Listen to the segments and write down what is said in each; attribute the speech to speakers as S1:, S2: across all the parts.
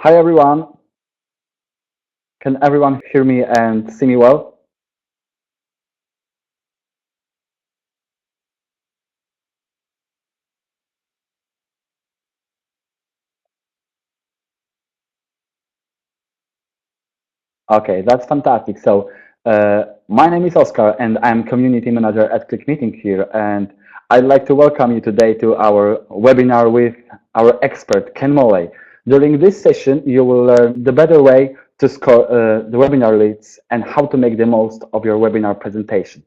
S1: Hi everyone, can everyone hear me and see me well? Okay, that's fantastic. My name is Oscar and I'm community manager at ClickMeeting here, and I'd like to welcome you today to our webinar with our expert, Ken Molay. During this session, you will learn the better way to score the webinar leads and how to make the most of your webinar presentation.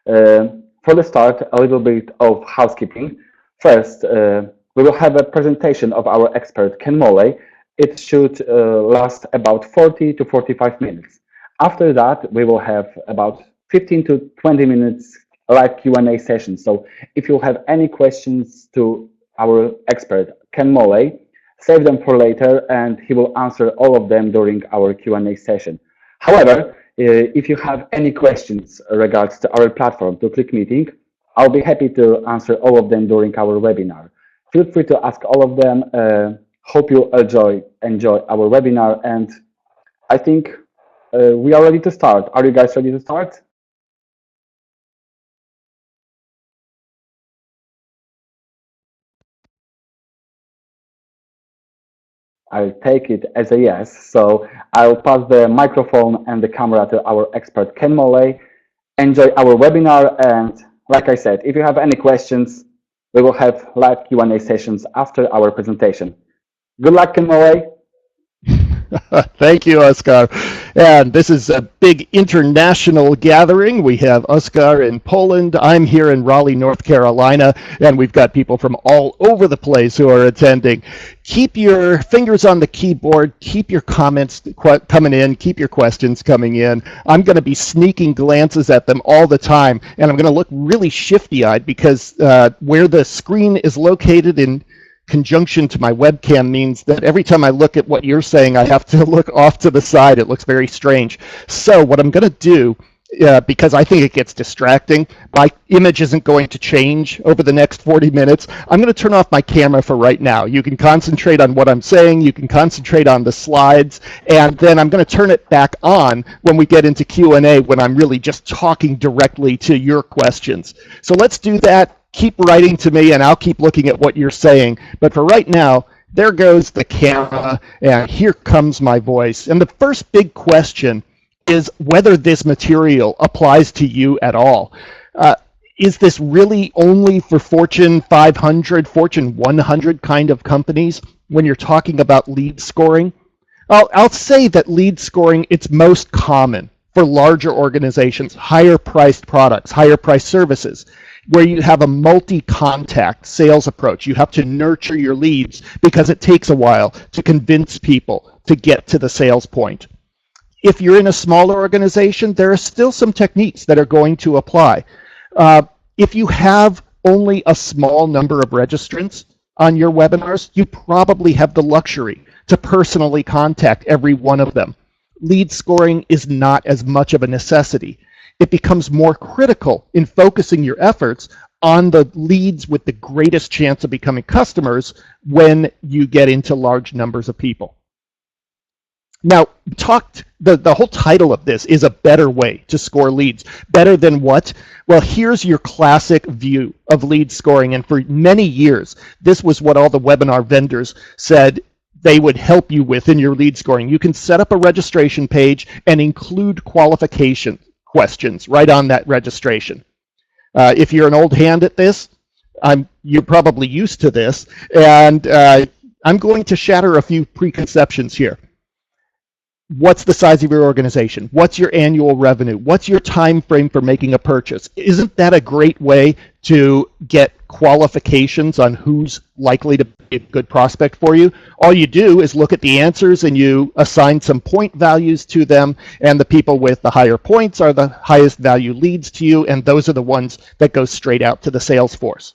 S1: For the start, a little bit of housekeeping. First, we will have a presentation of our expert, Ken Molay. It should last about 40 to 45 minutes. After that, we will have about 15 to 20 minutes live Q&A session. So if you have any questions to our expert, Ken Molay, save them for later and he will answer all of them during our Q&A session. However, if you have any questions regards to our platform, to ClickMeeting, I'll be happy to answer all of them during our webinar. Feel free to ask all of them. Hope you enjoy our webinar, and I think we are ready to start. Are you guys ready to start? I'll take it as a yes. So I'll pass the microphone and the camera to our expert, Ken Molay. Enjoy our webinar, and like I said, if you have any questions, we will have live Q&A sessions after our presentation. Good luck, Ken Molay.
S2: Thank you, Oscar. And this is a big international gathering. We have Oscar in Poland. I'm here in Raleigh, North Carolina, and we've got people from all over the place who are attending. Keep your fingers on the keyboard. Keep your comments coming in. Keep your questions coming in. I'm going to be sneaking glances at them all the time, and I'm going to look really shifty-eyed because where the screen is located in conjunction to my webcam means that every time I look at what you're saying, I have to look off to the side. It looks very strange. So what I'm going to do, because I think it gets distracting, my image isn't going to change over the next 40 minutes. I'm going to turn off my camera for right now. You can concentrate on what I'm saying. You can concentrate on the slides. And then I'm going to turn it back on when we get into Q&A, when I'm really just talking directly to your questions. So let's do that. Keep writing to me and I'll keep looking at what you're saying. But for right now, there goes the camera and here comes my voice. And the first big question is whether this material applies to you at all. Is this really only for Fortune 500, Fortune 100 kind of companies when you're talking about lead scoring? I'll say that lead scoring, it's most common for larger organizations, higher priced products, higher priced services, where you have a multi-contact sales approach. You have to nurture your leads because it takes a while to convince people to get to the sales point. If you're in a smaller organization, there are still some techniques that are going to apply. If you have only a small number of registrants on your webinars, you probably have the luxury to personally contact every one of them. Lead scoring is not as much of a necessity. It becomes more critical in focusing your efforts on the leads with the greatest chance of becoming customers when you get into large numbers of people. Now, the whole title of this is a better way to score leads. Better than what? Well, here's your classic view of lead scoring. And for many years, this was what all the webinar vendors said they would help you with in your lead scoring. You can set up a registration page and include qualification questions right on that registration. If you're an old hand at this, you're probably used to this, and I'm going to shatter a few preconceptions here. What's the size of your organization? What's your annual revenue? What's your time frame for making a purchase? Isn't that a great way to get qualifications on who's likely to be a good prospect for you? All you do is look at the answers and you assign some point values to them, and the people with the higher points are the highest value leads to you, and those are the ones that go straight out to the sales force.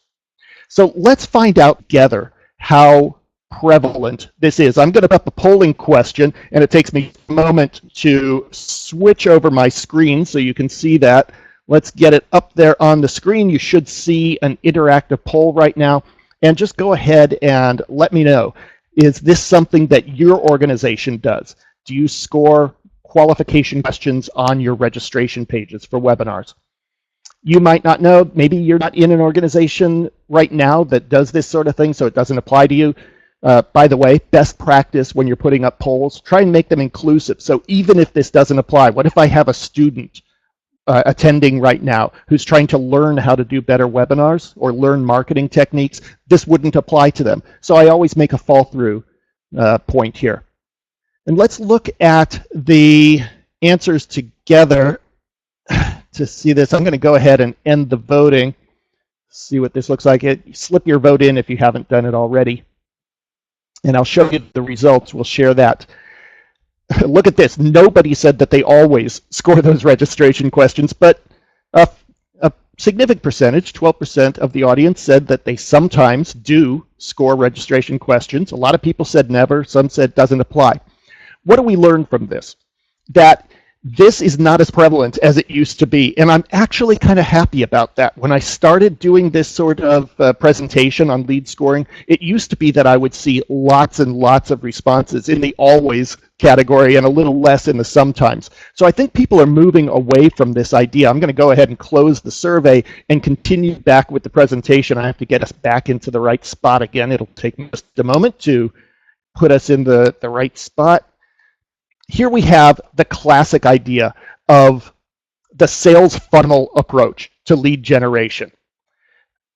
S2: So let's find out together how prevalent this is. I'm going to put up a polling question, and it takes me a moment to switch over my screen so you can see that. Let's get it up there on the screen. You should see an interactive poll right now, and just go ahead and let me know. Is this something that your organization does? Do you score qualification questions on your registration pages for webinars? You might not know, maybe you're not in an organization right now that does this sort of thing, so it doesn't apply to you. By the way, best practice when you're putting up polls, try and make them inclusive. So even if this doesn't apply, what if I have a student attending right now who's trying to learn how to do better webinars or learn marketing techniques? This wouldn't apply to them. So I always make a fall through point here. And let's look at the answers together to see this. I'm going to go ahead and end the voting. See what this looks like. Slip your vote in if you haven't done it already. And I'll show you the results. We'll share that. Look at this. Nobody said that they always score those registration questions, but a significant percentage, 12% of the audience, said that they sometimes do score registration questions. A lot of people said never. Some said doesn't apply. What do we learn from this? That this is not as prevalent as it used to be, and I'm actually kind of happy about that. When I started doing this sort of presentation on lead scoring, it used to be that I would see lots and lots of responses in the always category and a little less in the sometimes. So I think people are moving away from this idea. I'm going to go ahead and close the survey and continue back with the presentation. I have to get us back into the right spot again. It'll take me just a moment to put us in the right spot. Here we have the classic idea of the sales funnel approach to lead generation.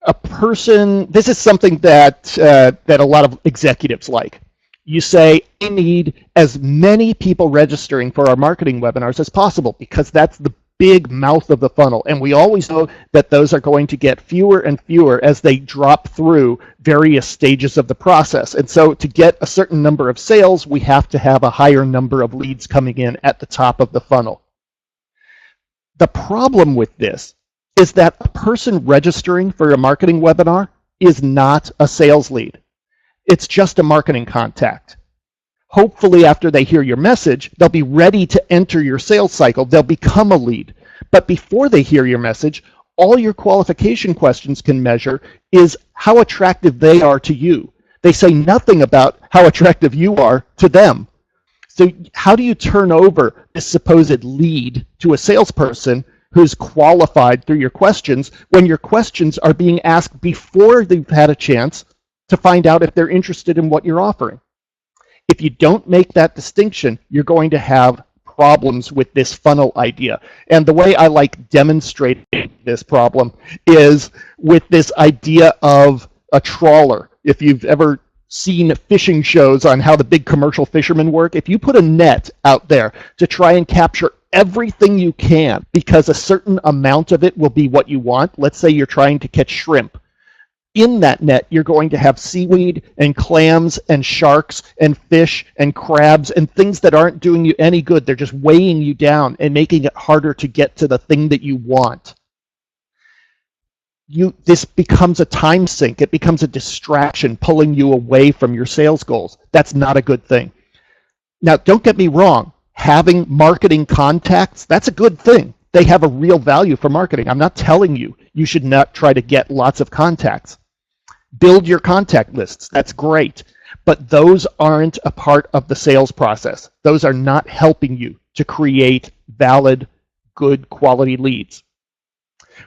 S2: A person, this is something that that a lot of executives like. You say, I need as many people registering for our marketing webinars as possible because that's the big mouth of the funnel. And we always know that those are going to get fewer and fewer as they drop through various stages of the process. And so to get a certain number of sales, we have to have a higher number of leads coming in at the top of the funnel. The problem with this is that a person registering for a marketing webinar is not a sales lead. It's just a marketing contact. Hopefully, after they hear your message, they'll be ready to enter your sales cycle. They'll become a lead. But before they hear your message, all your qualification questions can measure is how attractive they are to you. They say nothing about how attractive you are to them. So how do you turn over this supposed lead to a salesperson who's qualified through your questions when your questions are being asked before they've had a chance to find out if they're interested in what you're offering? If you don't make that distinction, you're going to have problems with this funnel idea. And the way I like demonstrating this problem is with this idea of a trawler. If you've ever seen fishing shows on how the big commercial fishermen work, if you put a net out there to try and capture everything you can because a certain amount of it will be what you want, let's say you're trying to catch shrimp, in that net, you're going to have seaweed and clams and sharks and fish and crabs and things that aren't doing you any good. They're just weighing you down and making it harder to get to the thing that you want. This becomes a time sink. It becomes a distraction, pulling you away from your sales goals. That's not a good thing. Now, don't get me wrong. Having marketing contacts, that's a good thing. They have a real value for marketing. I'm not telling you you should not try to get lots of contacts. Build your contact lists. That's great. But those aren't a part of the sales process. Those are not helping you to create valid, good quality leads.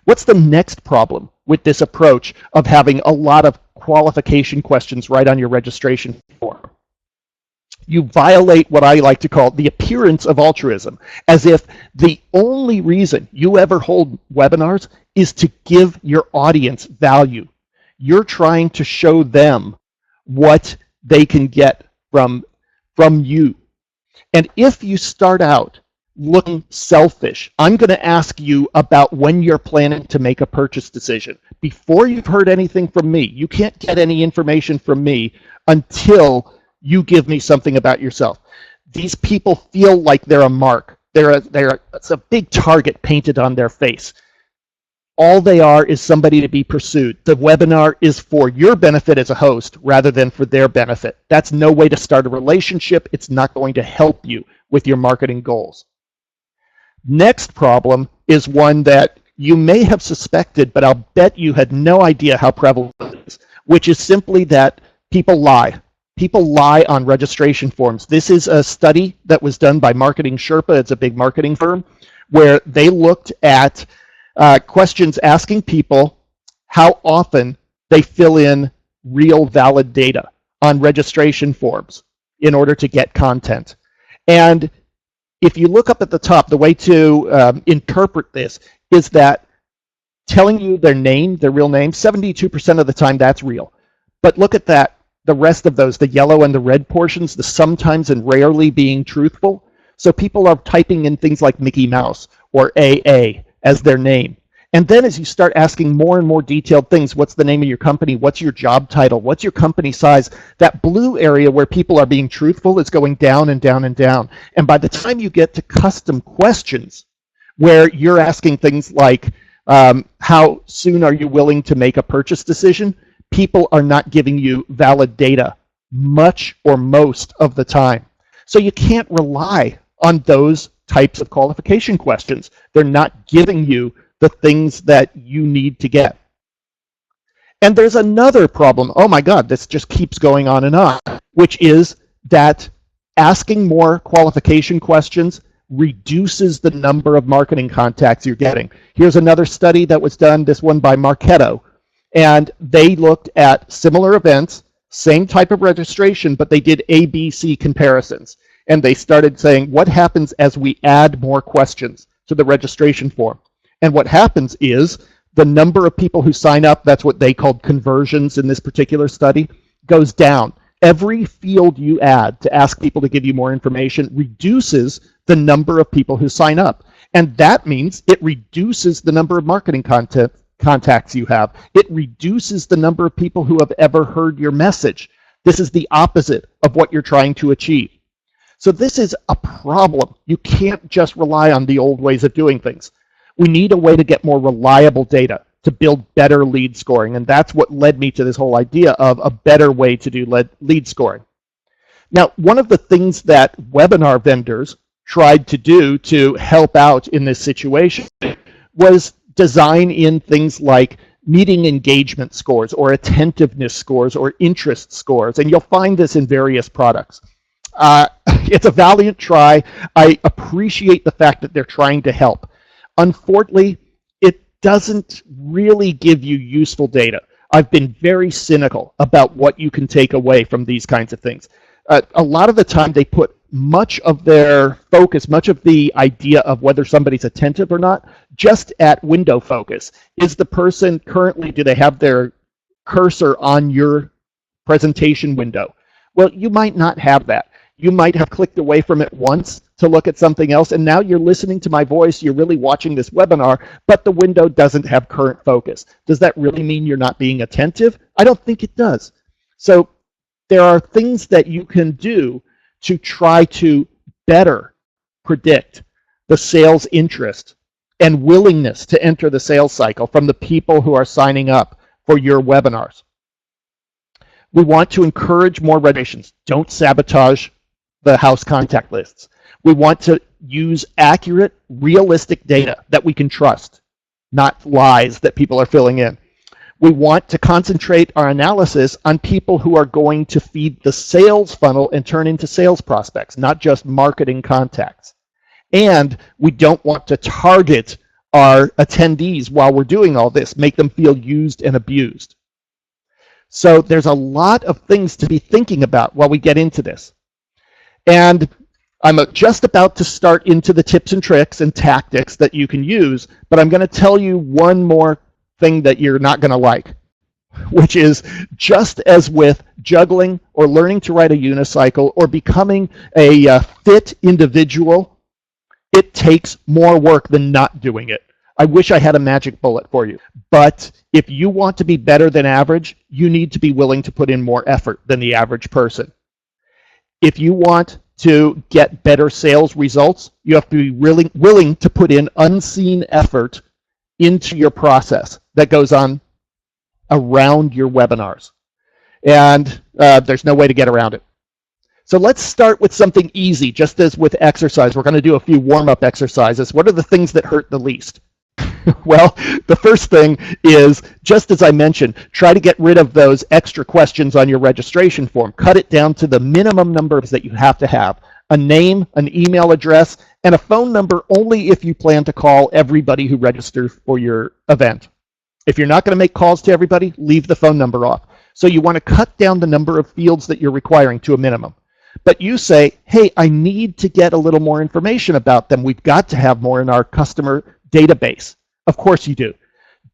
S2: What's the next problem with this approach of having a lot of qualification questions right on your registration form? You violate what I like to call the appearance of altruism, as if the only reason you ever hold webinars is to give your audience value. You're trying to show them what they can get from you. And if you start out looking selfish, I'm going to ask you about when you're planning to make a purchase decision. Before you've heard anything from me, you can't get any information from me until you give me something about yourself. These people feel like they're a mark. It's a big target painted on their face. All they are is somebody to be pursued. The webinar is for your benefit as a host rather than for their benefit. That's no way to start a relationship. It's not going to help you with your marketing goals. Next problem is one that you may have suspected, but I'll bet you had no idea how prevalent it is, which is simply that people lie. People lie on registration forms. This is a study that was done by Marketing Sherpa. It's a big marketing firm where they looked at questions asking people how often they fill in real valid data on registration forms in order to get content. And if you look up at the top, the way to interpret this is that telling you their name, their real name, 72% of the time that's real. But look at that, the rest of those, the yellow and the red portions, the sometimes and rarely being truthful. So people are typing in things like Mickey Mouse or AA as their name. And then as you start asking more and more detailed things, what's the name of your company? What's your job title? What's your company size? That blue area where people are being truthful is going down and down and down. And by the time you get to custom questions, where you're asking things like, how soon are you willing to make a purchase decision? People are not giving you valid data much or most of the time. So you can't rely on those types of qualification questions. They're not giving you the things that you need to get. And there's another problem. Oh my God, this just keeps going on and on, which is that asking more qualification questions reduces the number of marketing contacts you're getting. Here's another study that was done, this one by Marketo, and they looked at similar events, same type of registration, but they did ABC comparisons. And they started saying, what happens as we add more questions to the registration form? And what happens is the number of people who sign up, that's what they called conversions in this particular study, goes down. Every field you add to ask people to give you more information reduces the number of people who sign up. And that means it reduces the number of marketing contacts you have. It reduces the number of people who have ever heard your message. This is the opposite of what you're trying to achieve. So this is a problem. You can't just rely on the old ways of doing things. We need a way to get more reliable data to build better lead scoring. And that's what led me to this whole idea of a better way to do lead scoring. Now, one of the things that webinar vendors tried to do to help out in this situation was design in things like meeting engagement scores or attentiveness scores or interest scores. And you'll find this in various products. It's a valiant try. I appreciate the fact that they're trying to help. Unfortunately, it doesn't really give you useful data. I've been very cynical about what you can take away from these kinds of things. A lot of the time they put much of their focus, much of the idea of whether somebody's attentive or not, just at window focus. Is the person currently, do they have their cursor on your presentation window? Well, you might not have that. You might have clicked away from it once to look at something else, and now you're listening to my voice, you're really watching this webinar, but the window doesn't have current focus. Does that really mean you're not being attentive? I don't think it does. So there are things that you can do to try to better predict the sales interest and willingness to enter the sales cycle from the people who are signing up for your webinars. We want to encourage more registrations. Don't sabotage the house contact lists. We want to use accurate, realistic data that we can trust, not lies that people are filling in. We want to concentrate our analysis on people who are going to feed the sales funnel and turn into sales prospects, not just marketing contacts. And we don't want to target our attendees while we're doing all this, make them feel used and abused. So there's a lot of things to be thinking about while we get into this. And I'm just about to start into the tips and tricks and tactics that you can use, but I'm going to tell you one more thing that you're not going to like, which is just as with juggling or learning to ride a unicycle or becoming a fit individual, it takes more work than not doing it. I wish I had a magic bullet for you, but if you want to be better than average, you need to be willing to put in more effort than the average person. If you want to get better sales results, you have to be really willing to put in unseen effort into your process that goes on around your webinars. And there's no way to get around it. So let's start with something easy, just as with exercise. We're going to do a few warm-up exercises. What are the things that hurt the least? Well, the first thing is, just as I mentioned, try to get rid of those extra questions on your registration form. Cut it down to the minimum numbers that you have to have. A name, an email address, and a phone number only if you plan to call everybody who registers for your event. If you're not going to make calls to everybody, leave the phone number off. So you want to cut down the number of fields that you're requiring to a minimum. But you say, hey, I need to get a little more information about them. We've got to have more in our customer database. Of course you do.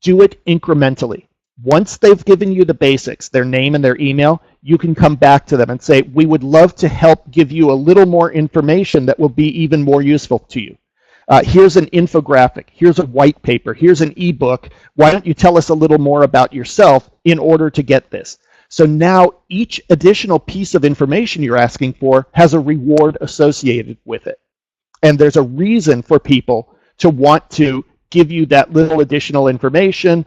S2: Do it incrementally. Once they've given you the basics, their name and their email, you can come back to them and say, we would love to help give you a little more information that will be even more useful to you. Here's an infographic, here's a white paper, here's an ebook. Why don't you tell us a little more about yourself in order to get this? So now each additional piece of information you're asking for has a reward associated with it. And there's a reason for people to want to give you that little additional information.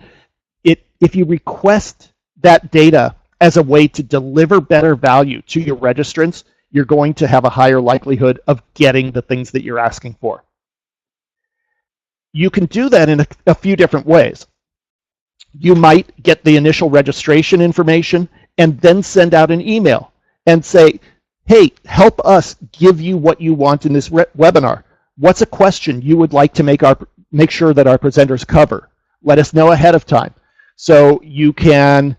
S2: If you request that data as a way to deliver better value to your registrants, you're going to have a higher likelihood of getting the things that you're asking for. You can do that in a few different ways. You might get the initial registration information and then send out an email and say, hey, help us give you what you want in this webinar. What's a question you would like to make sure that our presenters cover? Let us know ahead of time. So you can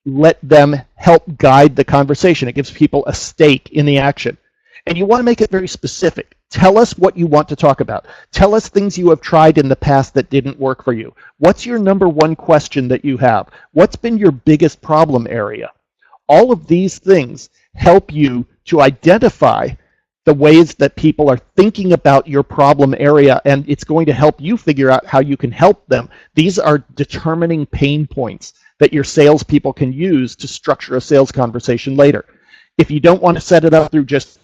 S2: let them help guide the conversation. It gives people a stake in the action. And you want to make it very specific. Tell us what you want to talk about. Tell us things you have tried in the past that didn't work for you. What's your number one question that you have? What's been your biggest problem area? All of these things help you to identify the ways that people are thinking about your problem area, and it's going to help you figure out how you can help them. These are determining pain points that your salespeople can use to structure a sales conversation later. If you don't want to set it up through just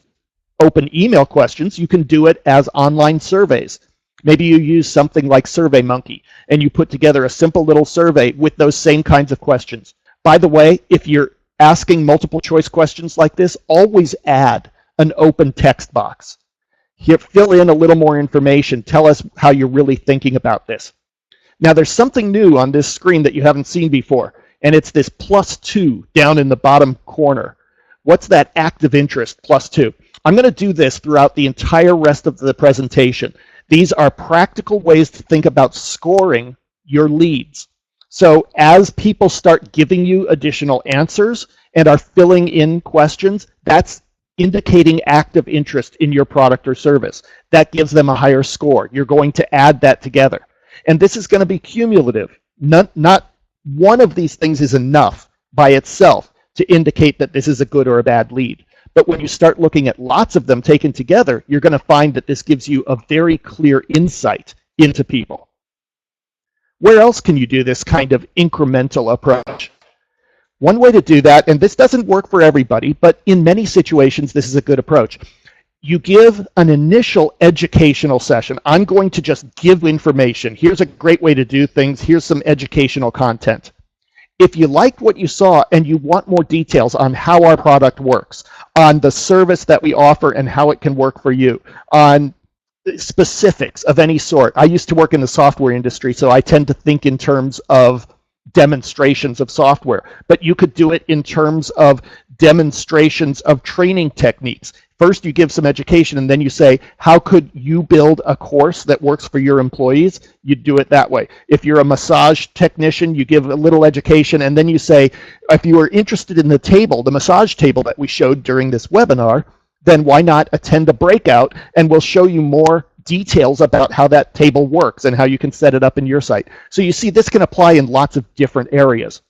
S2: open email questions, you can do it as online surveys. Maybe you use something like SurveyMonkey, and you put together a simple little survey with those same kinds of questions. By the way, if you're asking multiple choice questions like this, always add an open text box. Here, fill in a little more information. Tell us how you're really thinking about this. Now, there's something new on this screen that you haven't seen before, and it's this +2 down in the bottom corner. What's that active interest +2? I'm going to do this throughout the entire rest of the presentation. These are practical ways to think about scoring your leads. So as people start giving you additional answers and are filling in questions, that's indicating active interest in your product or service. That gives them a higher score. You're going to add that together. And this is going to be cumulative. Not one of these things is enough by itself to indicate that this is a good or a bad lead. But when you start looking at lots of them taken together, you're going to find that this gives you a very clear insight into people. Where else can you do this kind of incremental approach? One way to do that, and this doesn't work for everybody, but in many situations, this is a good approach. You give an initial educational session. I'm going to just give information. Here's a great way to do things. Here's some educational content. If you liked what you saw and you want more details on how our product works, on the service that we offer and how it can work for you, on specifics of any sort. I used to work in the software industry, so I tend to think in terms of demonstrations of software, but you could do it in terms of demonstrations of training techniques. First, you give some education, and then you say, how could you build a course that works for your employees? You do it that way. If you're a massage technician, you give a little education, and then you say, if you are interested in the massage table that we showed during this webinar, then why not attend a breakout, and we'll show you more details about how that table works and how you can set it up in your site. So you see, this can apply in lots of different areas.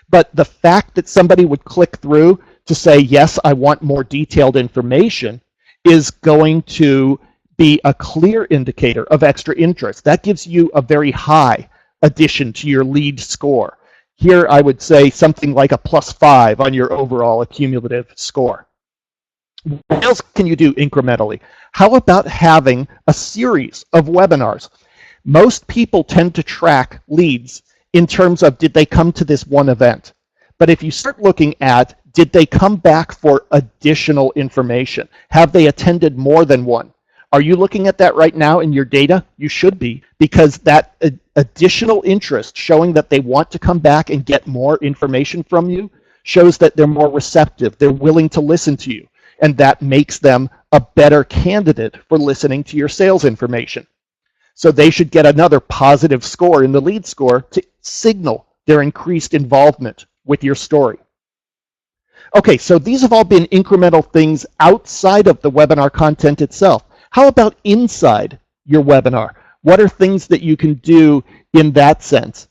S2: But the fact that somebody would click through to say, yes, I want more detailed information, is going to be a clear indicator of extra interest. That gives you a very high addition to your lead score. Here, I would say something like a +5 on your overall accumulative score. What else can you do incrementally? How about having a series of webinars? Most people tend to track leads in terms of, did they come to this one event? But if you start looking at, did they come back for additional information? Have they attended more than one? Are you looking at that right now in your data? You should be, because that additional interest showing that they want to come back and get more information from you shows that they're more receptive, they're willing to listen to you, and that makes them a better candidate for listening to your sales information. So they should get another positive score in the lead score to signal their increased involvement with your story. Okay, so these have all been incremental things outside of the webinar content itself. How about inside your webinar? What are things that you can do in that sense?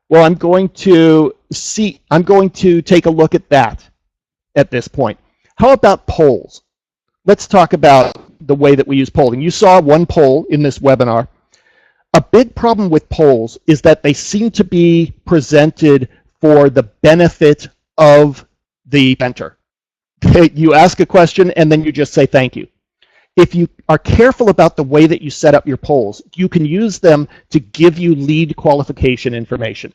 S2: Well, I'm going to take a look at that at this point. How about polls? Let's talk about the way that we use polling. You saw one poll in this webinar. A big problem with polls is that they seem to be presented for the benefit of the presenter. You ask a question and then you just say thank you. If you are careful about the way that you set up your polls, you can use them to give you lead qualification information.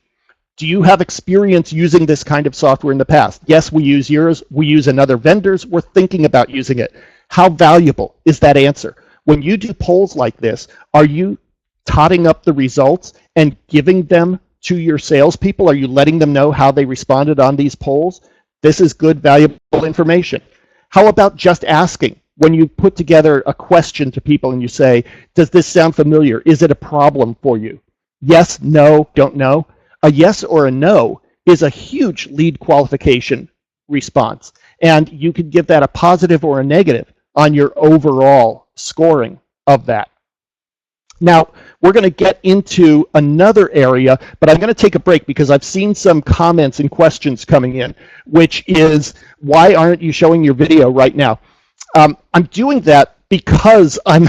S2: Do you have experience using this kind of software in the past? Yes, we use yours. We use another vendor's. We're thinking about using it. How valuable is that answer? When you do polls like this, are you totting up the results and giving them to your salespeople? Are you letting them know how they responded on these polls? This is good, valuable information. How about just asking? When you put together a question to people and you say, does this sound familiar? Is it a problem for you? Yes, no, don't know. A yes or a no is a huge lead qualification response. And you could give that a positive or a negative on your overall scoring of that. Now, we're going to get into another area, but I'm going to take a break because I've seen some comments and questions coming in, which is, why aren't you showing your video right now? I'm doing that because I'm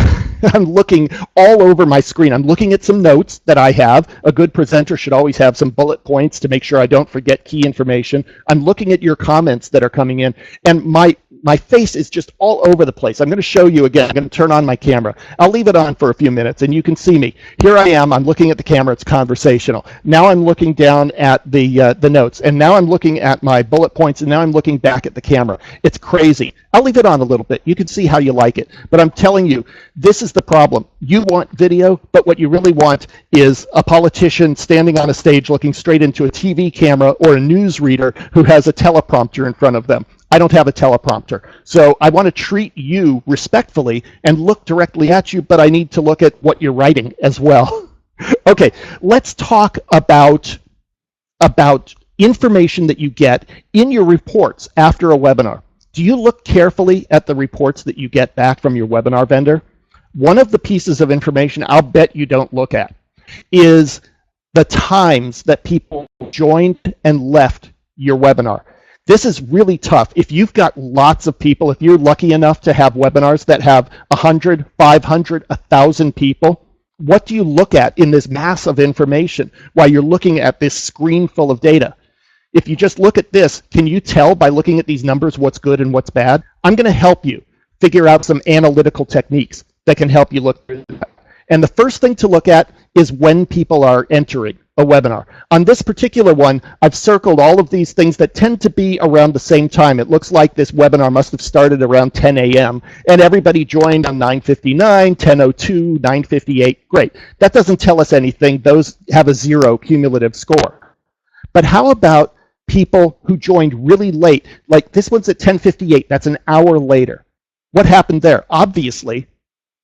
S2: looking all over my screen. I'm looking at some notes that I have. A good presenter should always have some bullet points to make sure I don't forget key information. I'm looking at your comments that are coming in, and my face is just all over the place. I'm going to show you again. I'm going to turn on my camera. I'll leave it on for a few minutes, and you can see me. Here I am. I'm looking at the camera. It's conversational. Now I'm looking down at the notes, and now I'm looking at my bullet points, and now I'm looking back at the camera. It's crazy. I'll leave it on a little bit. You can see how you like it. But I'm telling you, this is the problem. You want video, but what you really want is a politician standing on a stage looking straight into a TV camera, or a newsreader who has a teleprompter in front of them. I don't have a teleprompter. So I want to treat you respectfully and look directly at you, but I need to look at what you're writing as well. Okay, let's talk about information that you get in your reports after a webinar. Do you look carefully at the reports that you get back from your webinar vendor? One of the pieces of information I'll bet you don't look at is the times that people joined and left your webinar. This is really tough. If you've got lots of people, if you're lucky enough to have webinars that have 100, 500, 1,000 people, what do you look at in this mass of information while you're looking at this screen full of data? If you just look at this, can you tell by looking at these numbers what's good and what's bad? I'm going to help you figure out some analytical techniques that can help you look through that. And the first thing to look at is when people are entering a webinar. On this particular one, I've circled all of these things that tend to be around the same time. It looks like this webinar must have started around 10 a.m. and everybody joined on 9:59, 10:02, 9:58. Great. That doesn't tell us anything. Those have a 0 cumulative score. But how about people who joined really late? Like this one's at 10:58. That's an hour later. What happened there? Obviously,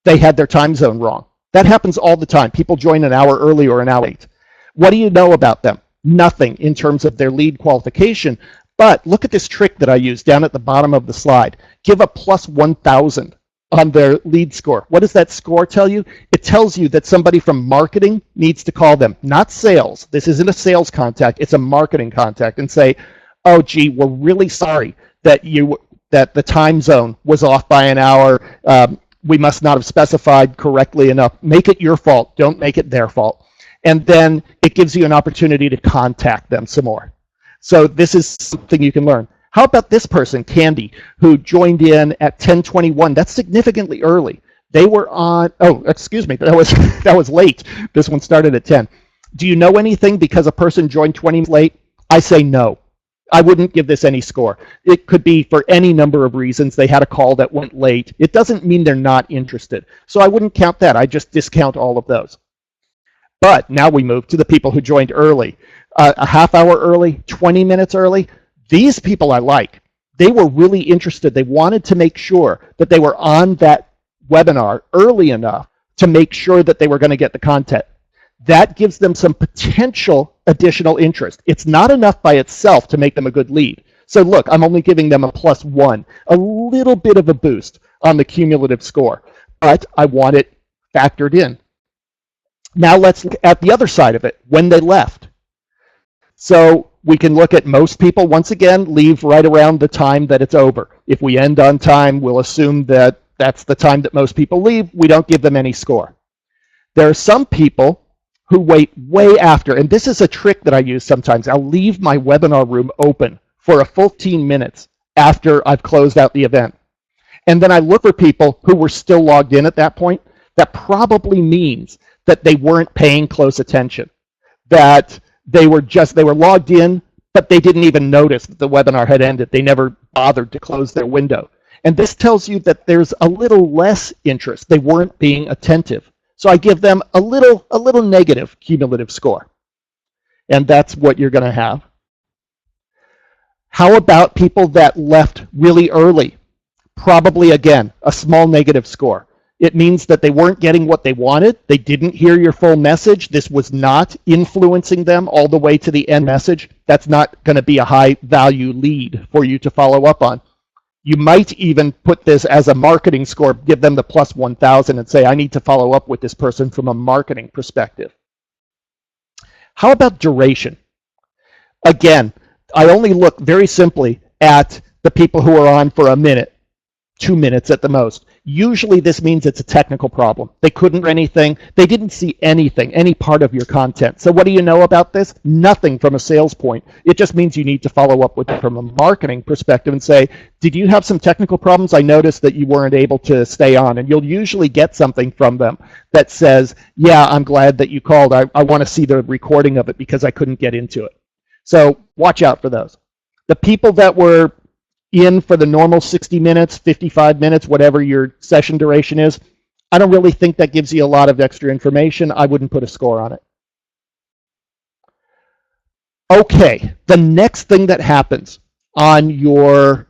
S2: they had their time zone wrong. That happens all the time. People join an hour early or an hour late. What do you know about them? Nothing in terms of their lead qualification. But look at this trick that I use down at the bottom of the slide. Give a plus 1,000 on their lead score. What does that score tell you? It tells you that somebody from marketing needs to call them, not sales. This isn't a sales contact. It's a marketing contact, and say, oh, gee, we're really sorry that the time zone was off by an hour. We must not have specified correctly enough. Make it your fault. Don't make it their fault. And then it gives you an opportunity to contact them some more. So this is something you can learn. How about this person, Candy, who joined in at 10:21? That's significantly early. They were on, oh, excuse me, that was late. This one started at 10. Do you know anything because a person joined 20 minutes late? I say no. I wouldn't give this any score. It could be for any number of reasons. They had a call that went late. It doesn't mean they're not interested. So I wouldn't count that. I just discount all of those. But now we move to the people who joined early, a half hour early, 20 minutes early. These people I like. They were really interested. They wanted to make sure that they were on that webinar early enough to make sure that they were going to get the content. That gives them some potential additional interest. It's not enough by itself to make them a good lead. So look, I'm only giving them a +1, a little bit of a boost on the cumulative score, but I want it factored in. Now let's look at the other side of it, when they left. So we can look at most people, once again, leave right around the time that it's over. If we end on time, we'll assume that that's the time that most people leave. We don't give them any score. There are some people who wait way after, and this is a trick that I use sometimes. I'll leave my webinar room open for a full 15 minutes after I've closed out the event. And then I look for people who were still logged in at that point. That probably means that they weren't paying close attention, that they were logged in, but they didn't even notice that the webinar had ended. They never bothered to close their window. And this tells you that there's a little less interest. They weren't being attentive. So I give them a little negative cumulative score. And that's what you're going to have. How about people that left really early? Probably, again, a small negative score. It means that they weren't getting what they wanted. They didn't hear your full message. This was not influencing them all the way to the end message. That's not going to be a high value lead for you to follow up on. You might even put this as a marketing score, give them the +1000 and say, I need to follow up with this person from a marketing perspective. How about duration? Again, I only look very simply at the people who are on for a minute, 2 minutes at the most. Usually this means it's a technical problem. They couldn't do anything. They didn't see anything, any part of your content. So what do you know about this? Nothing from a sales point. It just means you need to follow up with it from a marketing perspective and say, did you have some technical problems? I noticed that you weren't able to stay on. And you'll usually get something from them that says, yeah, I'm glad that you called. I want to see the recording of it because I couldn't get into it. So watch out for those. The people that were in for the normal 60 minutes, 55 minutes, whatever your session duration is, I don't really think that gives you a lot of extra information. I wouldn't put a score on it. Okay, the next thing that happens on your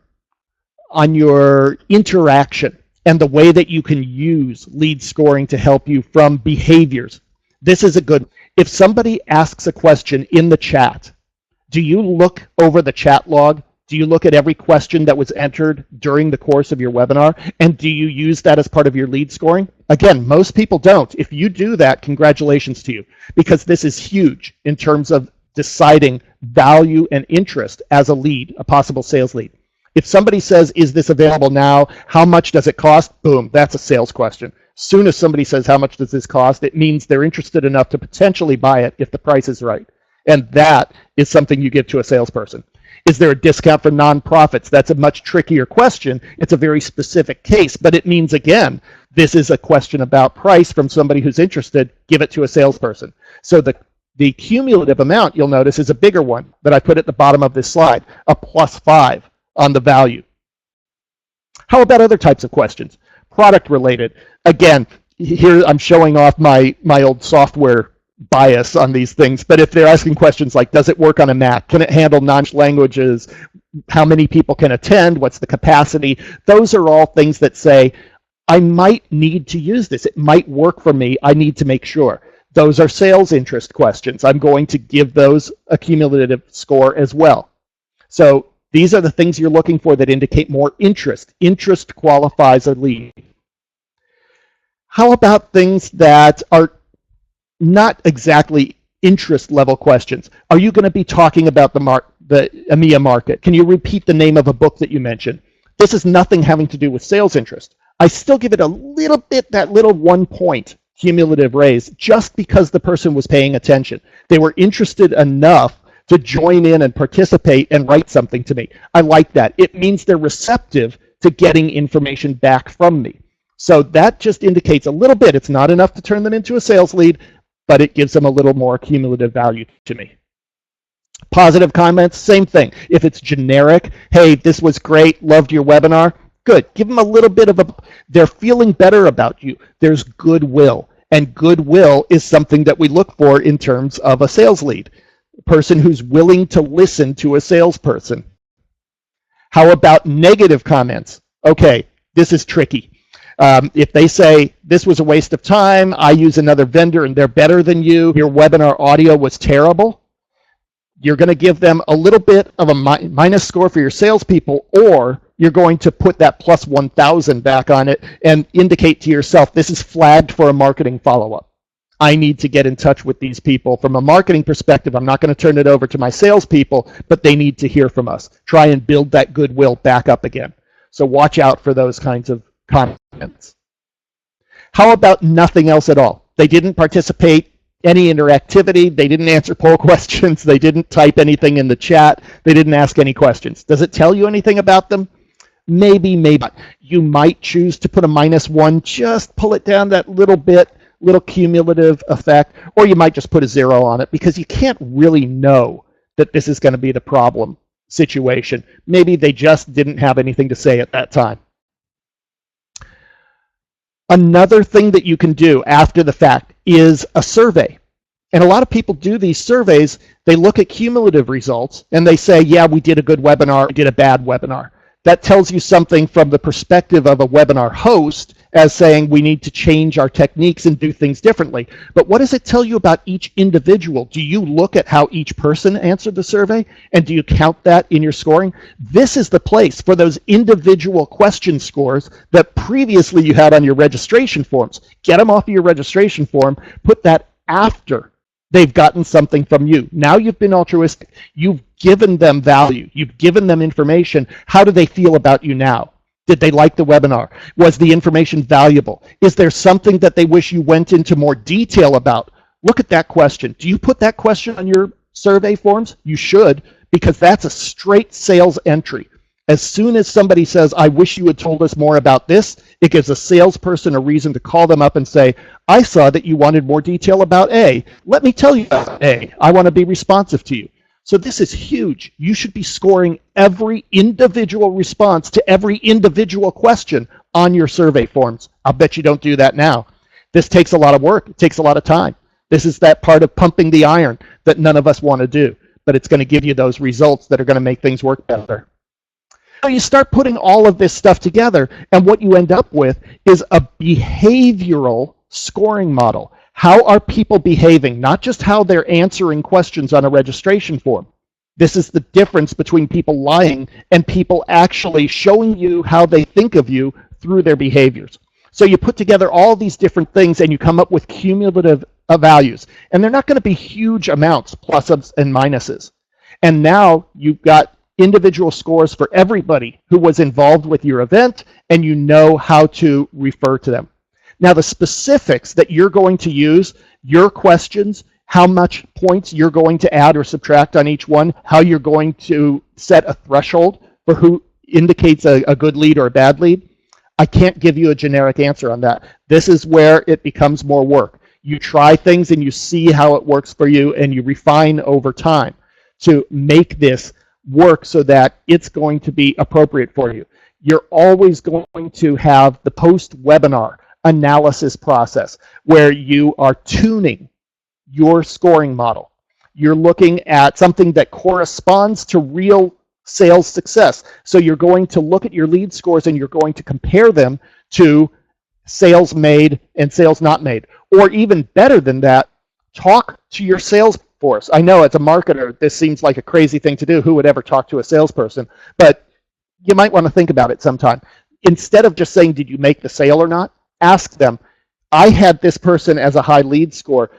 S2: interaction and the way that you can use lead scoring to help you from behaviors. This is a good, if somebody asks a question in the chat, do you look over the chat log? Do you look at every question that was entered during the course of your webinar? And do you use that as part of your lead scoring? Again, most people don't. If you do that, congratulations to you, because this is huge in terms of deciding value and interest as a lead, a possible sales lead. If somebody says, is this available now? How much does it cost? Boom, that's a sales question. Soon as somebody says, how much does this cost? It means they're interested enough to potentially buy it if the price is right. And that is something you give to a salesperson. Is there a discount for nonprofits? That's a much trickier question. It's a very specific case, but it means, again, this is a question about price from somebody who's interested. Give it to a salesperson. So the cumulative amount, you'll notice, is a bigger one that I put at the bottom of this slide, a +5 on the value. How about other types of questions? Product related. Again, here I'm showing off my old software bias on these things, but if they're asking questions like, does it work on a Mac? Can it handle non-languages? How many people can attend? What's the capacity? Those are all things that say, I might need to use this. It might work for me. I need to make sure. Those are sales interest questions. I'm going to give those a cumulative score as well. So these are the things you're looking for that indicate more interest. Interest qualifies a lead. How about things that are not exactly interest level questions? Are you going to be talking about the EMEA market? Can you repeat the name of a book that you mentioned? This is nothing having to do with sales interest. I still give it a little bit, that little 1 point cumulative raise, just because the person was paying attention. They were interested enough to join in and participate and write something to me. I like that. It means they're receptive to getting information back from me. So that just indicates a little bit. It's not enough to turn them into a sales lead, but it gives them a little more cumulative value to me. Positive comments, same thing. If it's generic, hey, this was great, loved your webinar, good. Give them a little bit of a, they're feeling better about you. There's goodwill. And goodwill is something that we look for in terms of a sales lead, a person who's willing to listen to a salesperson. How about negative comments? Okay, this is tricky. If they say, this was a waste of time, I use another vendor and they're better than you, your webinar audio was terrible, you're going to give them a little bit of a minus score for your salespeople, or you're going to put that plus 1,000 back on it and indicate to yourself, this is flagged for a marketing follow-up. I need to get in touch with these people. From a marketing perspective, I'm not going to turn it over to my salespeople, but they need to hear from us. Try and build that goodwill back up again. So watch out for those kinds of comments. How about nothing else at all? They didn't participate any interactivity, they didn't answer poll questions, they didn't type anything in the chat, they didn't ask any questions. Does it tell you anything about them? Maybe, maybe not. You might choose to put a -1, just pull it down that little bit, little cumulative effect, or you might just put a 0 on it because you can't really know that this is going to be the problem situation. Maybe they just didn't have anything to say at that time. Another thing that you can do after the fact is a survey. And a lot of people do these surveys, they look at cumulative results and they say, yeah, we did a good webinar, we did a bad webinar. That tells you something from the perspective of a webinar host as saying we need to change our techniques and do things differently. But what does it tell you about each individual? Do you look at how each person answered the survey and do you count that in your scoring? This is the place for those individual question scores that previously you had on your registration forms. Get them off of your registration form, put that after they've gotten something from you. Now you've been altruistic. You've given them value. You've given them information. How do they feel about you now? Did they like the webinar? Was the information valuable? Is there something that they wish you went into more detail about? Look at that question. Do you put that question on your survey forms? You should, because that's a straight sales entry. As soon as somebody says, I wish you had told us more about this, it gives a salesperson a reason to call them up and say, I saw that you wanted more detail about A. Let me tell you about A. I want to be responsive to you. So this is huge. You should be scoring every individual response to every individual question on your survey forms. I'll bet you don't do that now. This takes a lot of work. It takes a lot of time. This is that part of pumping the iron that none of us want to do, but it's going to give you those results that are going to make things work better. So you start putting all of this stuff together, and what you end up with is a behavioral scoring model. How are people behaving? Not just how they're answering questions on a registration form. This is the difference between people lying and people actually showing you how they think of you through their behaviors. So you put together all these different things and you come up with cumulative values. And they're not going to be huge amounts, pluses and minuses. And now you've got individual scores for everybody who was involved with your event, and you know how to refer to them. Now the specifics that you're going to use, your questions, how much points you're going to add or subtract on each one, how you're going to set a threshold for who indicates a good lead or a bad lead, I can't give you a generic answer on that. This is where it becomes more work. You try things and you see how it works for you, and you refine over time to make this work so that it's going to be appropriate for you. You're always going to have the post-webinar analysis process where you are tuning your scoring model. You're looking at something that corresponds to real sales success. So you're going to look at your lead scores and you're going to compare them to sales made and sales not made. Or even better than that, talk to your sales force. I know as a marketer, this seems like a crazy thing to do. Who would ever talk to a salesperson? But you might want to think about it sometime. Instead of just saying, did you make the sale or not? Ask them, I had this person as a high lead score.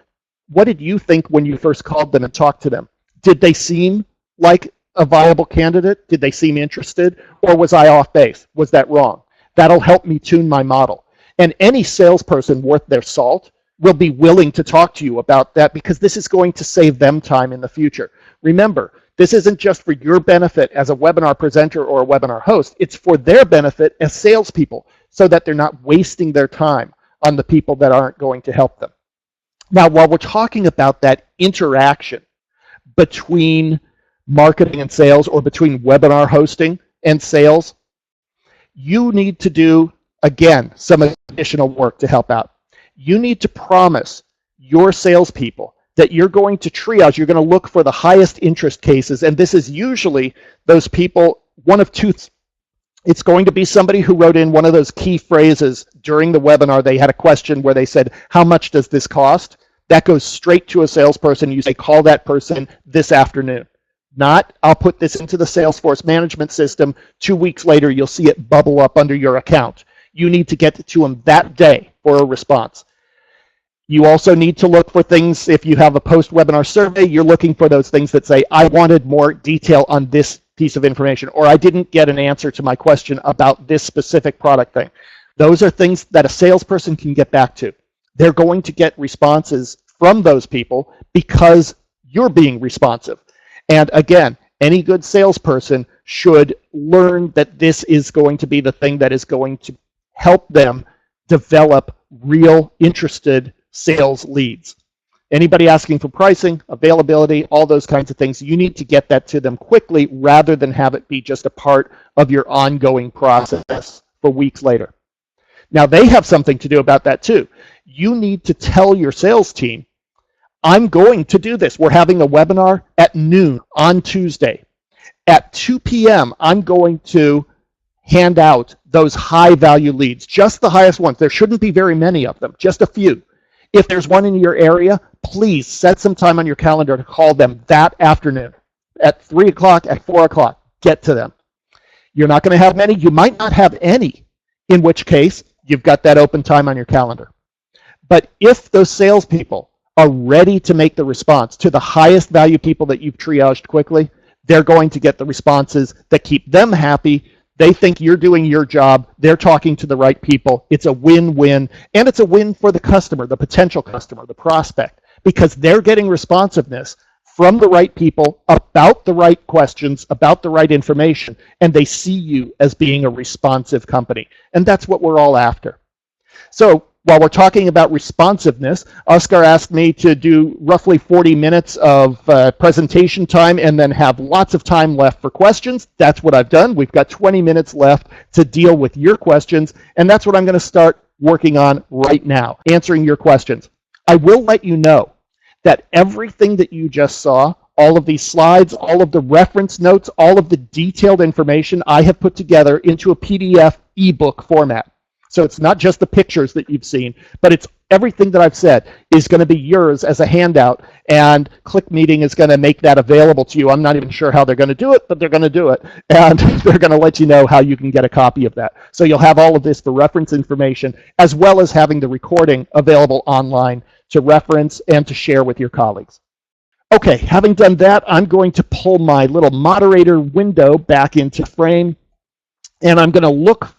S2: What did you think when you first called them and talked to them? Did they seem like a viable candidate? Did they seem interested? Or was I off base? Was that wrong? That'll help me tune my model. And any salesperson worth their salt will be willing to talk to you about that, because this is going to save them time in the future. Remember, this isn't just for your benefit as a webinar presenter or a webinar host. It's for their benefit as salespeople, so that they're not wasting their time on the people that aren't going to help them. Now, while we're talking about that interaction between marketing and sales or between webinar hosting and sales, you need to do, again, some additional work to help out. You need to promise your salespeople that you're going to triage, you're going to look for the highest interest cases, and this is usually those people, one of two. It's going to be somebody who wrote in one of those key phrases during the webinar. They had a question where they said, how much does this cost? That goes straight to a salesperson. You say, call that person this afternoon. Not, I'll put this into the Salesforce management system. 2 weeks later, you'll see it bubble up under your account. You need to get to them that day for a response. You also need to look for things, if you have a post-webinar survey, you're looking for those things that say, I wanted more detail on this piece of information, or I didn't get an answer to my question about this specific product thing. Those are things that a salesperson can get back to. They're going to get responses from those people because you're being responsive. And again, any good salesperson should learn that this is going to be the thing that is going to help them develop real interested sales leads. Anybody asking for pricing, availability, all those kinds of things, you need to get that to them quickly rather than have it be just a part of your ongoing process for weeks later. Now, they have something to do about that too. You need to tell your sales team, I'm going to do this. We're having a webinar at noon on Tuesday. At 2 p.m., I'm going to hand out those high value leads, just the highest ones. There shouldn't be very many of them, just a few. If there's one in your area, please set some time on your calendar to call them that afternoon at 3 o'clock, at 4 o'clock. Get to them. You're not going to have many. You might not have any, in which case you've got that open time on your calendar. But if those salespeople are ready to make the response to the highest value people that you've triaged quickly, they're going to get the responses that keep them happy. They think you're doing your job. They're talking to the right people. It's a win-win, and it's a win for the customer, the potential customer, the prospect, because they're getting responsiveness from the right people about the right questions, about the right information, and they see you as being a responsive company. And that's what we're all after. So while we're talking about responsiveness, Oscar asked me to do roughly 40 minutes of presentation time and then have lots of time left for questions. That's what I've done. We've got 20 minutes left to deal with your questions, and that's what I'm going to start working on right now, answering your questions. I will let you know that everything that you just saw, all of these slides, all of the reference notes, all of the detailed information I have put together into a PDF ebook format. So it's not just the pictures that you've seen, but it's everything that I've said is going to be yours as a handout, and ClickMeeting is going to make that available to you. I'm not even sure how they're going to do it, but they're going to do it, and they're going to let you know how you can get a copy of that. So you'll have all of this for reference information, as well as having the recording available online to reference and to share with your colleagues. Okay, having done that, I'm going to pull my little moderator window back into frame, and I'm going to look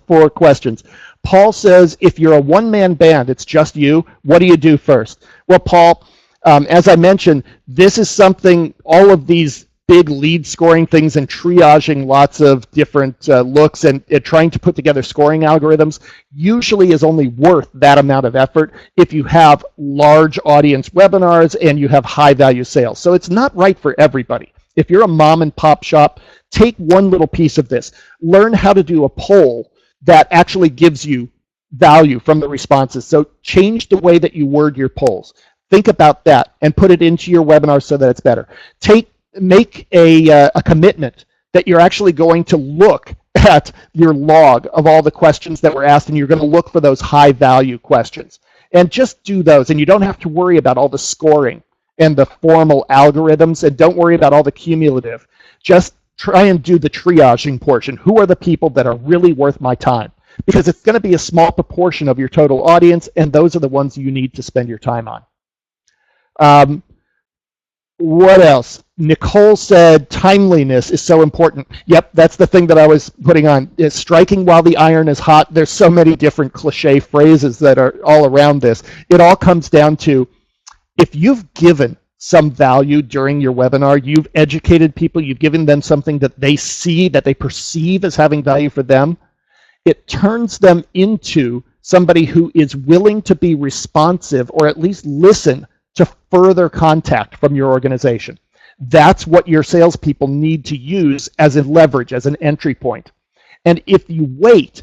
S2: for questions. Paul says, if you're a one-man band, it's just you, what do you do first? Well, Paul, as I mentioned, this is something, all of these big lead scoring things and triaging lots of different looks and trying to put together scoring algorithms usually is only worth that amount of effort if you have large audience webinars and you have high value sales. So it's not right for everybody. If you're a mom and pop shop, take one little piece of this. Learn how to do a poll that actually gives you value from the responses. So change the way that you word your polls. Think about that and put it into your webinar so that it's better. Make a commitment that you're actually going to look at your log of all the questions that were asked, and you're going to look for those high value questions. And just do those, and you don't have to worry about all the scoring and the formal algorithms, and don't worry about all the cumulative. Just try and do the triaging portion. Who are the people that are really worth my time? Because it's going to be a small proportion of your total audience, and those are the ones you need to spend your time on. What else? Nicole said timeliness is so important. Yep, that's the thing that I was putting on. Is striking while the iron is hot. There's so many different cliche phrases that are all around this. It all comes down to, if you've given some value during your webinar, you've educated people, you've given them something that they see, that they perceive as having value for them, it turns them into somebody who is willing to be responsive or at least listen to further contact from your organization. That's what your salespeople need to use as a leverage, as an entry point. And if you wait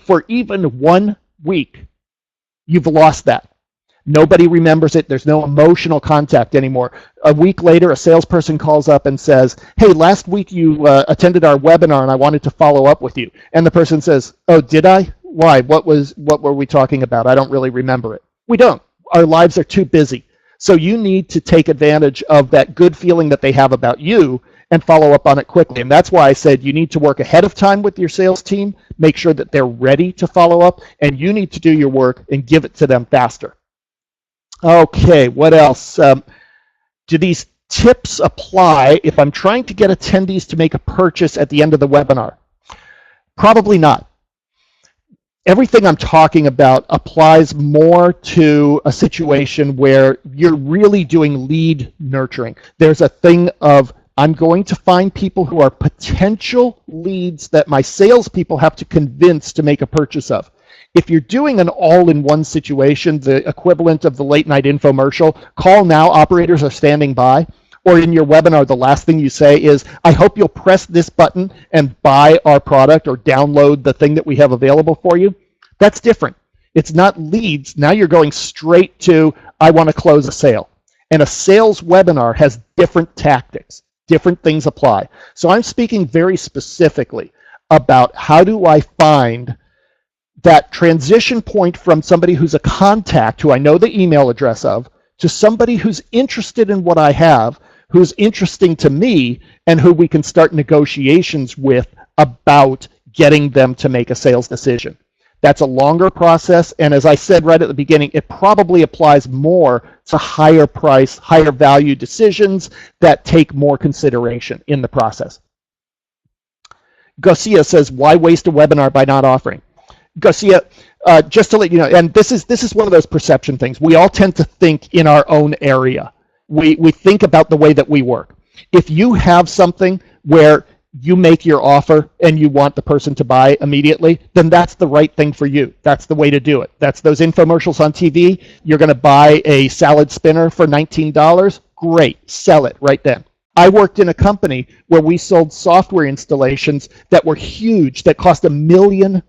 S2: for even 1 week, you've lost that. Nobody remembers it. There's no emotional contact anymore. A week later, a salesperson calls up and says, hey, last week you attended our webinar and I wanted to follow up with you. And the person says, oh, did I? Why? What were we talking about? I don't really remember it. We don't. Our lives are too busy. So you need to take advantage of that good feeling that they have about you and follow up on it quickly. And that's why I said you need to work ahead of time with your sales team, make sure that they're ready to follow up, and you need to do your work and give it to them faster. Okay, what else? Do these tips apply if I'm trying to get attendees to make a purchase at the end of the webinar? Probably not. Everything I'm talking about applies more to a situation where you're really doing lead nurturing. There's a thing of, I'm going to find people who are potential leads that my salespeople have to convince to make a purchase of. If you're doing an all-in-one situation, the equivalent of the late-night infomercial, call now, operators are standing by, or in your webinar, the last thing you say is, I hope you'll press this button and buy our product or download the thing that we have available for you. That's different. It's not leads. Now you're going straight to, I want to close a sale. And a sales webinar has different tactics. Different things apply. So I'm speaking very specifically about how do I find that transition point from somebody who's a contact, who I know the email address of, to somebody who's interested in what I have, who's interesting to me, and who we can start negotiations with about getting them to make a sales decision. That's a longer process, and as I said right at the beginning, it probably applies more to higher price, higher value decisions that take more consideration in the process. Garcia says, why waste a webinar by not offering? Garcia, just to let you know, and this is one of those perception things. We all tend to think in our own area. We think about the way that we work. If you have something where you make your offer and you want the person to buy immediately, then that's the right thing for you. That's the way to do it. That's those infomercials on TV. You're going to buy a salad spinner for $19. Great, sell it right then. I worked in a company where we sold software installations that were huge, that cost $1 million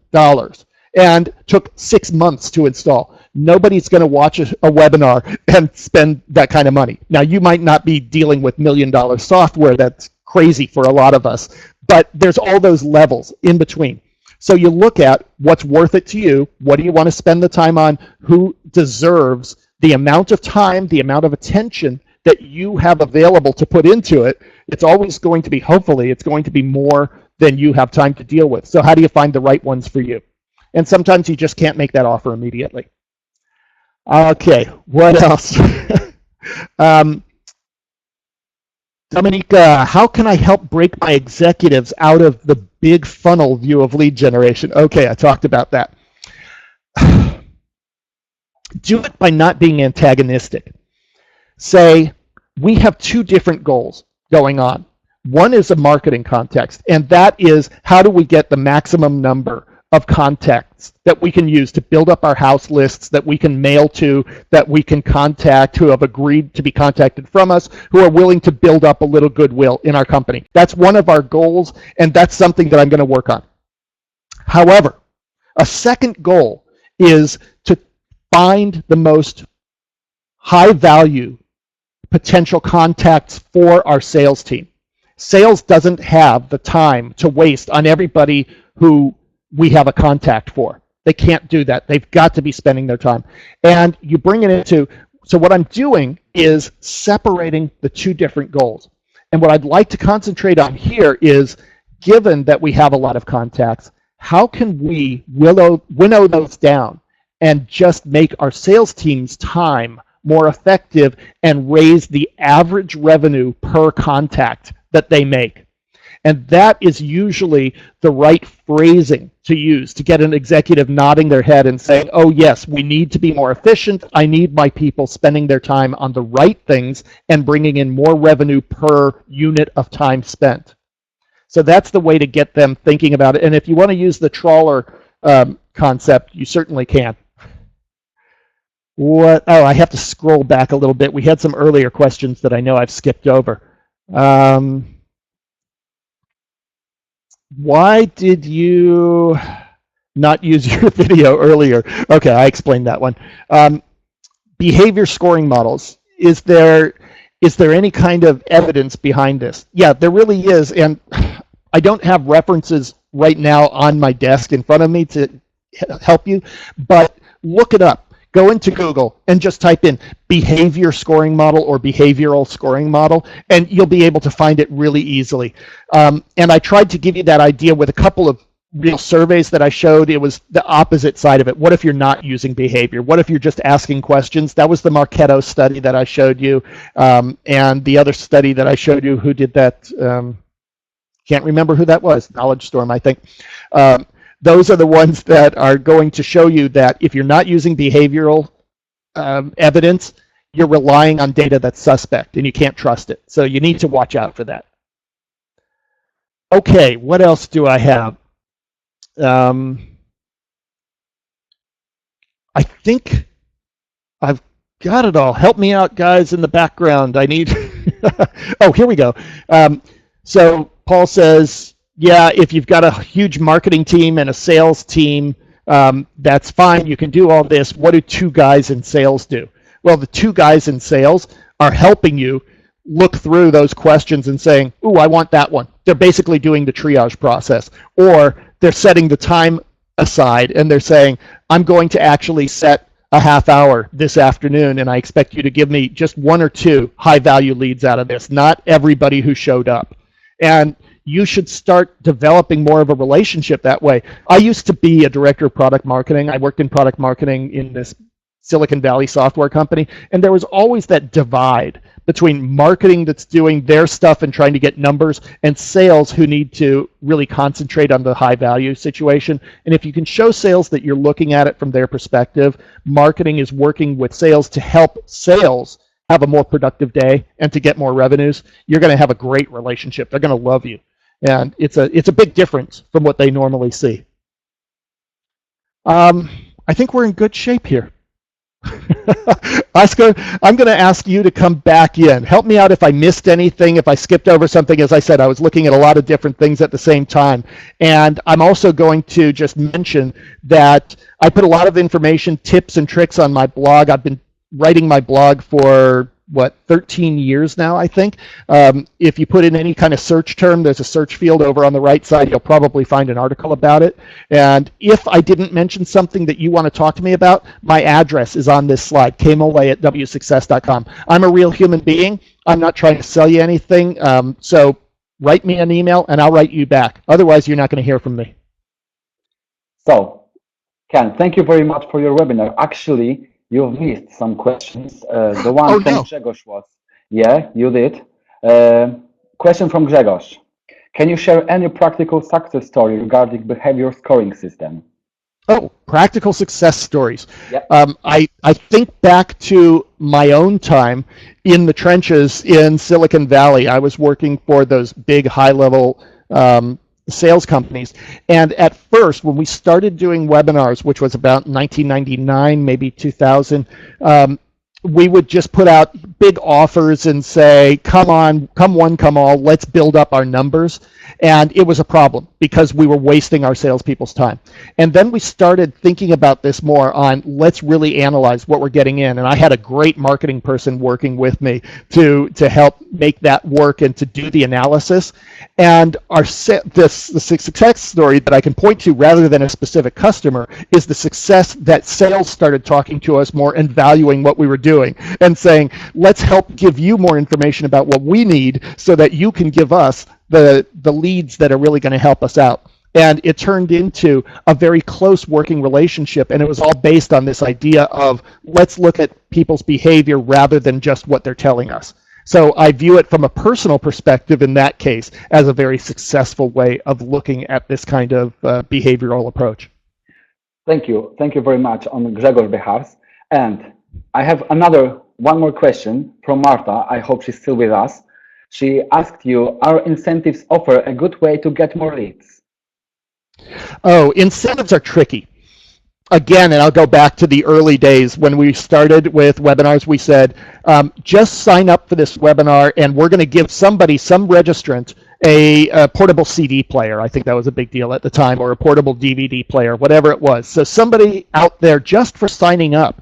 S2: and took 6 months to install. Nobody's going to watch a webinar and spend that kind of money. Now, you might not be dealing with $1 million software. That's crazy for a lot of us, but there's all those levels in between. So you look at what's worth it to you. What do you want to spend the time on? Who deserves the amount of time, the amount of attention that you have available to put into it? It's always going to be, hopefully, it's going to be more than you have time to deal with. So how do you find the right ones for you? And sometimes you just can't make that offer immediately. Okay, what else? Dominica, how can I help break my executives out of the big funnel view of lead generation? Okay, I talked about that. Do it by not being antagonistic. Say, we have two different goals going on. One is a marketing context, and that is how do we get the maximum number of contacts that we can use to build up our house lists, that we can mail to, that we can contact, who have agreed to be contacted from us, who are willing to build up a little goodwill in our company. That's one of our goals, and that's something that I'm going to work on. However, a second goal is to find the most high value potential contacts for our sales team. Sales doesn't have the time to waste on everybody who we have a contact for. They can't do that. They've got to be spending their time. And you bring it into, so what I'm doing is separating the two different goals. And what I'd like to concentrate on here is, given that we have a lot of contacts, how can we winnow those down and just make our sales team's time more effective and raise the average revenue per contact that they make? And that is usually the right phrasing to use to get an executive nodding their head and saying, oh yes, we need to be more efficient. I need my people spending their time on the right things and bringing in more revenue per unit of time spent. So that's the way to get them thinking about it. And if you want to use the trawler concept, you certainly can. What? Oh, I have to scroll back a little bit. We had some earlier questions that I know I've skipped over. Why did you not use your video earlier? Okay, I explained that one. Behavior scoring models. Is there any kind of evidence behind this? Yeah, there really is, and I don't have references right now on my desk in front of me to help you, but look it up. Go into Google and just type in behavior scoring model or behavioral scoring model, and you'll be able to find it really easily. And I tried to give you that idea with a couple of real surveys that I showed. It was the opposite side of it. What if you're not using behavior? What if you're just asking questions? That was the Marketo study that I showed you, and the other study that I showed you, who did that, can't remember who that was, Knowledge Storm, I think. Those are the ones that are going to show you that if you're not using behavioral evidence, you're relying on data that's suspect and you can't trust it. So you need to watch out for that. Okay, what else do I have? I think I've got it all. Help me out, guys, in the background. I need... Oh, here we go. So Paul says, yeah, if you've got a huge marketing team and a sales team, that's fine. You can do all this. What do two guys in sales do? Well, the two guys in sales are helping you look through those questions and saying, ooh, I want that one. They're basically doing the triage process. Or they're setting the time aside and they're saying, I'm going to actually set a half hour this afternoon, and I expect you to give me just one or two high-value leads out of this, not everybody who showed up. And you should start developing more of a relationship that way. I used to be a director of product marketing. I worked in product marketing in this Silicon Valley software company, and there was always that divide between marketing that's doing their stuff and trying to get numbers and sales who need to really concentrate on the high value situation. And if you can show sales that you're looking at it from their perspective, marketing is working with sales to help sales have a more productive day and to get more revenues, you're going to have a great relationship. They're going to love you. And it's a big difference from what they normally see. I think we're in good shape here. Oscar, I'm going to ask you to come back in. Help me out if I missed anything, if I skipped over something. As I said, I was looking at a lot of different things at the same time. And I'm also going to just mention that I put a lot of information, tips and tricks on my blog. I've been writing my blog for 13 years now, I think. If you put in any kind of search term, there's a search field over on the right side. You'll probably find an article about it. And if I didn't mention something that you want to talk to me about, my address is on this slide, kmolay@wsuccess.com. I'm a real human being. I'm not trying to sell you anything. So write me an email and I'll write you back. Otherwise, you're not going to hear from me.
S1: So, Ken, thank you very much for your webinar. Actually, you've missed some questions. The one from Grzegorz was, yeah, you did. Question from Grzegorz. Can you share any practical success story regarding behavior scoring system?
S2: Oh, practical success stories.
S1: Yep.
S2: I think back to my own time in the trenches in Silicon Valley. I was working for those big high-level sales companies. And at first, when we started doing webinars, which was about 1999, maybe 2000, we would just put out big offers and say, come on, come one, come all, let's build up our numbers. And it was a problem because we were wasting our salespeople's time. And then we started thinking about this more on, let's really analyze what we're getting in. And I had a great marketing person working with me to help make that work and to do the analysis. And the success story that I can point to rather than a specific customer is the success that sales started talking to us more and valuing what we were doing and saying, let's help give you more information about what we need so that you can give us the leads that are really going to help us out. And it turned into a very close working relationship, and it was all based on this idea of let's look at people's behavior rather than just what they're telling us. So I view it from a personal perspective in that case as a very successful way of looking at this kind of behavioral approach.
S1: Thank you. Thank you very much on Grzegor's behalf. And I have one more question from Marta. I hope she's still with us. She asked you, are incentives offer a good way to get more leads?
S2: Oh, incentives are tricky. again, and I'll go back to the early days when we started with webinars, we said, just sign up for this webinar and we're going to give somebody, some registrant, a portable CD player. I think that was a big deal at the time, or a portable DVD player, whatever it was. So somebody out there, just for signing up,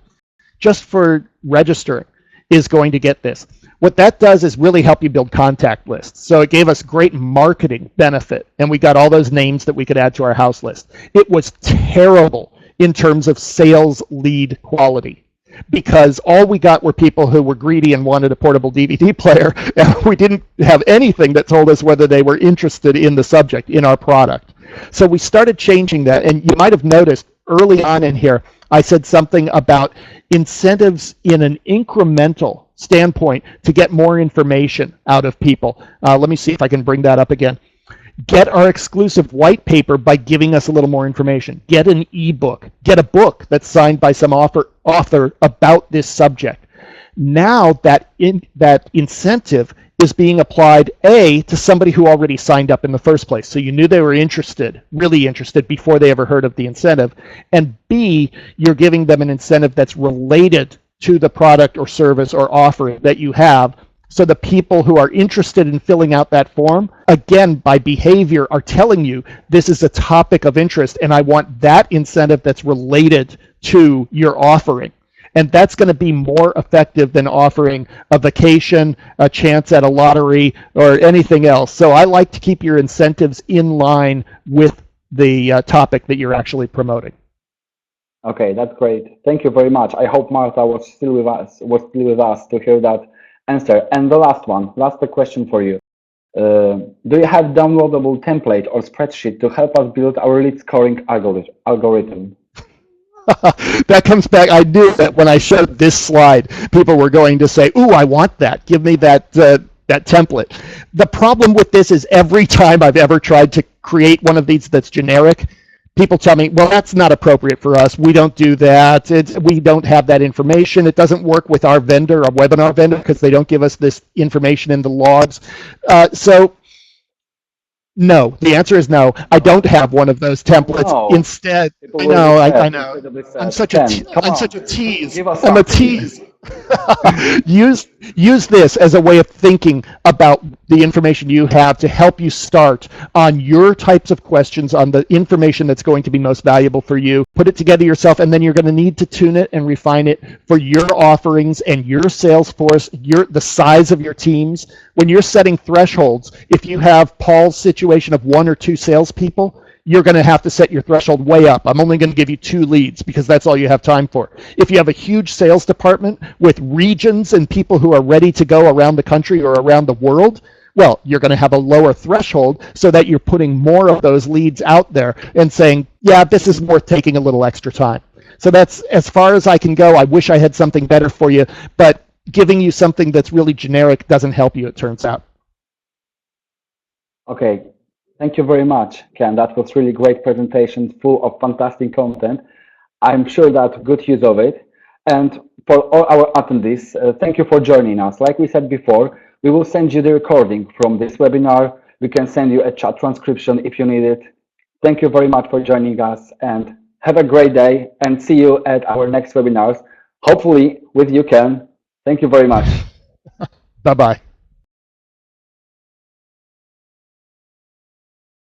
S2: just for registering, is going to get this. What that does is really help you build contact lists. So it gave us great marketing benefit, and we got all those names that we could add to our house list. It was terrible in terms of sales lead quality, because all we got were people who were greedy and wanted a portable DVD player, and we didn't have anything that told us whether they were interested in the subject, in our product. So we started changing that, and you might have noticed early on in here, I said something about incentives in an incremental standpoint to get more information out of people. Let me see if I can bring that up again. Get our exclusive white paper by giving us a little more information. Get an ebook. Get a book that's signed by some author about this subject. Now that incentive is being applied, A, to somebody who already signed up in the first place. So you knew they were interested, really interested, before they ever heard of the incentive. And B, you're giving them an incentive that's related to the product or service or offer that you have. So the people who are interested in filling out that form, again, by behavior, are telling you this is a topic of interest and I want that incentive that's related to your offering. And that's going to be more effective than offering a vacation, a chance at a lottery, or anything else. So I like to keep your incentives in line with the topic that you're actually promoting.
S1: Okay, that's great. Thank you very much. I hope Martha was still with us to hear that answer. And the last one, last question for you. Do you have downloadable template or spreadsheet to help us build our lead scoring algorithm?
S2: That comes back. I knew that when I showed this slide, people were going to say, "Ooh, I want that. Give me that that template." The problem with this is every time I've ever tried to create one of these that's generic, people tell me, "Well, that's not appropriate for us. We don't do that. We don't have that information. It doesn't work with our vendor, our webinar vendor, because they don't give us this information in the logs." So no, the answer is no. I don't have one of those templates.
S1: No.
S2: Instead, I know. I'm such a tease. I'm a tease. Use this as a way of thinking about the information you have to help you start on your types of questions, on the information that's going to be most valuable for you. Put it together yourself, and then you're going to need to tune it and refine it for your offerings and your sales force, the size of your teams. When you're setting thresholds, if you have Paul's situation of 1 or 2 salespeople, you're going to have to set your threshold way up. I'm only going to give you 2 leads because that's all you have time for. If you have a huge sales department with regions and people who are ready to go around the country or around the world, well, you're going to have a lower threshold so that you're putting more of those leads out there and saying, yeah, this is worth taking a little extra time. So that's as far as I can go. I wish I had something better for you, but giving you something that's really generic doesn't help you, it turns out.
S1: Okay. Thank you very much, Ken. That was really great presentation, full of fantastic content. I'm sure that good use of it. And for all our attendees, thank you for joining us. Like we said before, we will send you the recording from this webinar. We can send you a chat transcription if you need it. Thank you very much for joining us, and have a great day, and see you at our next webinars, hopefully with you, Ken. Thank you very much.
S2: Bye-bye.